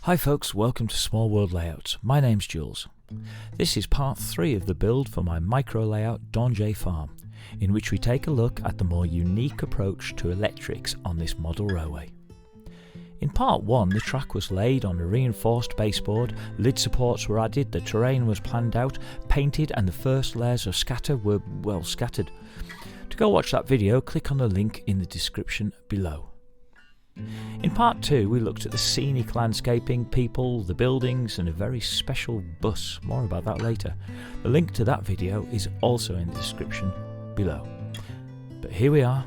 Hi folks, welcome to Small World Layouts. My name's Jules. This is part 3 of the build for my micro layout Dongé Farm, in which we take a look at the more unique approach to electrics on this model railway. In part 1, the track was laid on a reinforced baseboard, lid supports were added, the terrain was planned out, painted, and the first layers of scatter were well scattered. To go watch that video, click on the link in the description below. In part 2, we looked at the scenic landscaping, people, the buildings, and a very special bus. More about that later. The link to that video is also in the description below. But here we are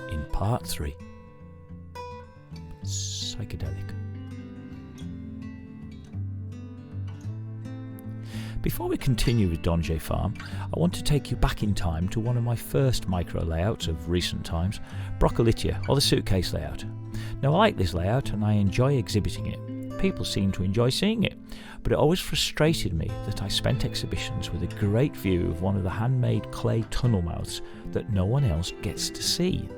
in part 3. Psychedelic. Before we continue with Dongé Farm, I want to take you back in time to one of my first micro layouts of recent times, Broccolitia, or the suitcase layout. Now I like this layout and I enjoy exhibiting it. People seem to enjoy seeing it, but it always frustrated me that I spent exhibitions with a great view of one of the handmade clay tunnel mouths that no one else gets to see.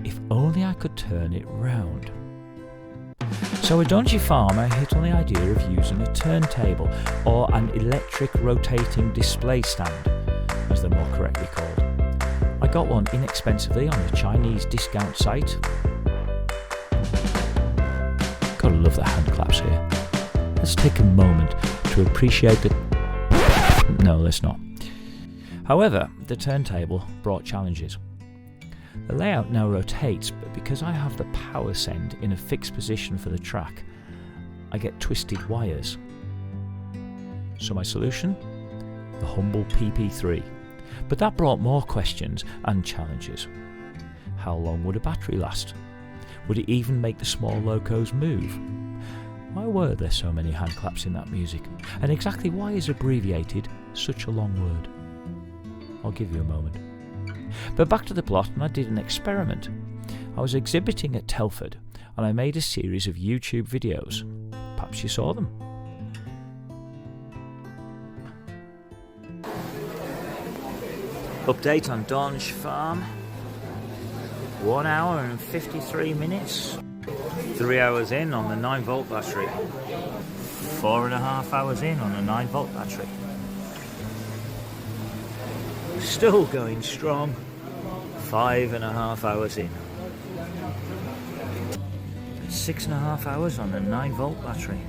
If only I could turn it round. So at Dongé Farm I hit on the idea of using a turntable, or an electric rotating display stand, as they're more correctly called. I got one inexpensively on a Chinese discount site. Gotta love the hand claps here. Let's take a moment to appreciate the... No, let's not. However, the turntable brought challenges. The layout now rotates, but because I have the power send in a fixed position for the track, I get twisted wires. So my solution? The humble PP3. But that brought more questions and challenges. How long would a battery last? Would it even make the small locos move? Why were there so many hand claps in that music? And exactly why is abbreviated such a long word? I'll give you a moment. But back to the plot, and I did an experiment. I was exhibiting at Telford and I made a series of YouTube videos. Perhaps you saw them. Update on Dongé Farm. 1 hour and 53 minutes. 3 hours in on the 9-volt battery. 4.5 hours in on a 9-volt battery. Still going strong. 5.5 hours in. 6.5 hours on a 9-volt battery.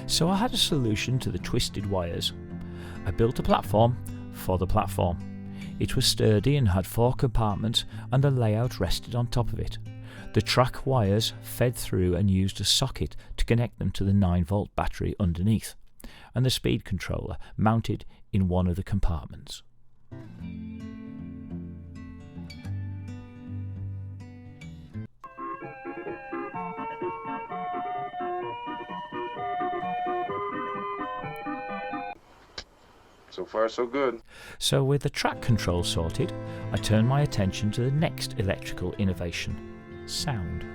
So I had a solution to the twisted wires. I built a platform for the platform. It was sturdy and had 4 compartments, and the layout rested on top of it. The track wires fed through and used a socket to connect them to the 9-volt battery underneath, and the speed controller mounted in one of the compartments. So far, so good. So with the track control sorted, I turned my attention to the next electrical innovation: sound.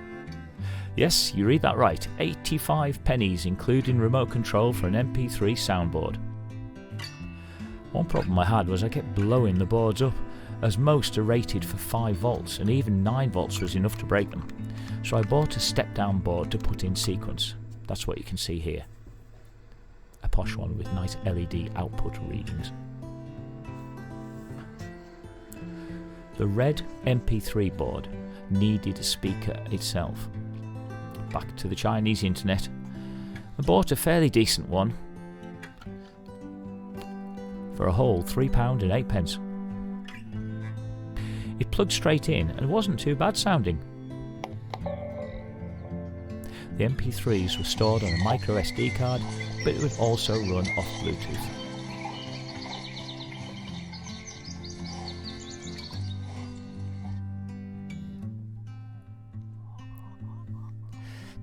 Yes, you read that right, 85 pennies including remote control for an MP3 soundboard. One problem I had was I kept blowing the boards up, as most are rated for 5 volts and even 9 volts was enough to break them. So I bought a step down board to put in sequence. That's what you can see here. A posh one with nice LED output readings. The red MP3 board needed a speaker itself. Back to the Chinese internet. I bought a fairly decent one for a whole £3.08. It plugged straight in and wasn't too bad sounding. The MP3s were stored on a micro SD card, but it would also run off Bluetooth.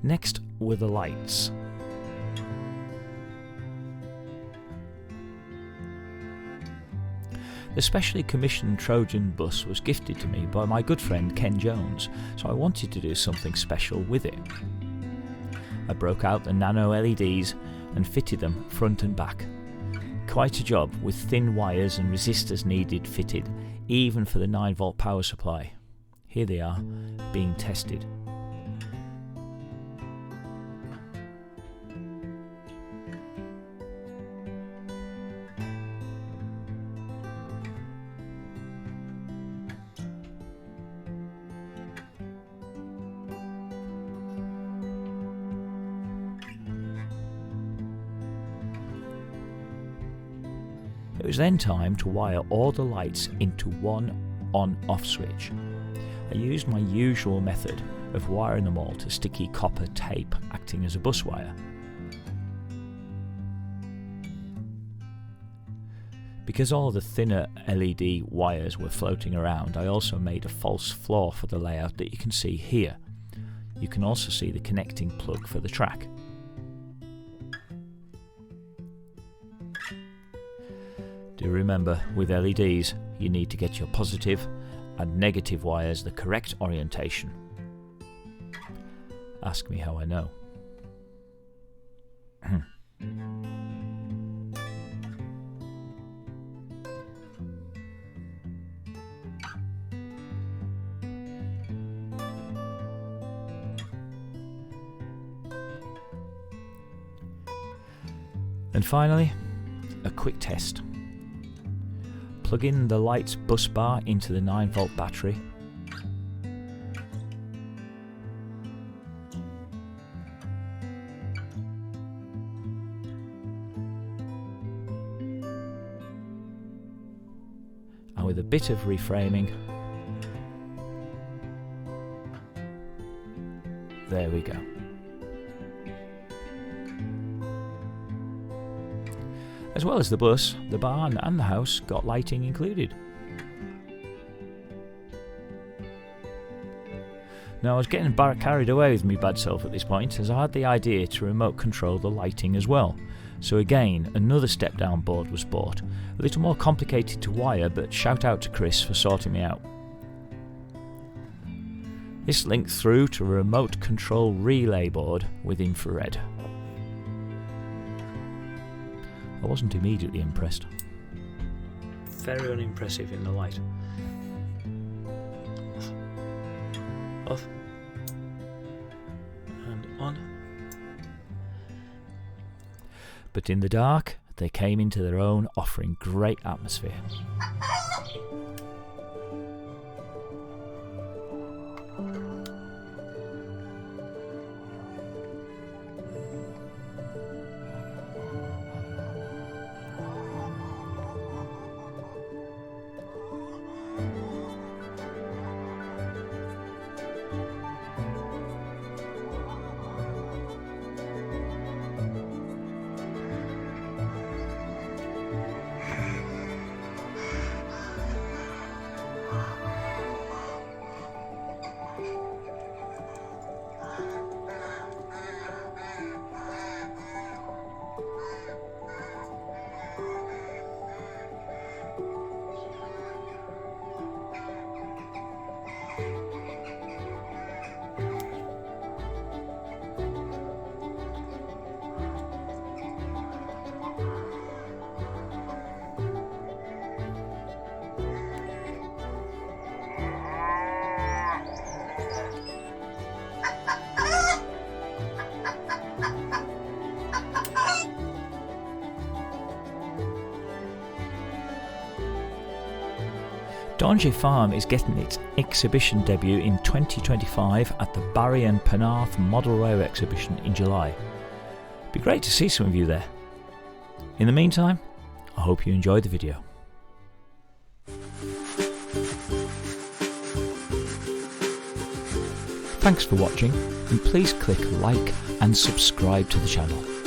Next were the lights. The specially commissioned Trojan bus was gifted to me by my good friend Ken Jones, so I wanted to do something special with it. I broke out the nano LEDs and fitted them front and back. Quite a job, with thin wires and resistors needed fitted, even for the 9-volt power supply. Here they are, being tested. It was then time to wire all the lights into one on-off switch. I used my usual method of wiring them all to sticky copper tape acting as a bus wire. Because all the thinner LED wires were floating around, I also made a false floor for the layout that you can see here. You can also see the connecting plug for the track. Do remember, with LEDs, you need to get your positive and negative wires the correct orientation. Ask me how I know. And finally, a quick test. Plug in the light's bus bar into the 9-volt battery. And with a bit of reframing, there we go. As well as the bus, the barn and the house got lighting included. Now I was getting carried away with me bad self at this point, as I had the idea to remote control the lighting as well. So again, another step down board was bought, a little more complicated to wire, but shout out to Chris for sorting me out. This linked through to a remote control relay board with infrared. I wasn't immediately impressed. Very unimpressive in the light. Off. And on. But in the dark, they came into their own, offering great atmosphere. Dongé Farm is getting its exhibition debut in 2025 at the Barry and Penarth Model Rail Exhibition in July. It'd be great to see some of you there. In the meantime, I hope you enjoyed the video. Thanks for watching, and please click like and subscribe to the channel.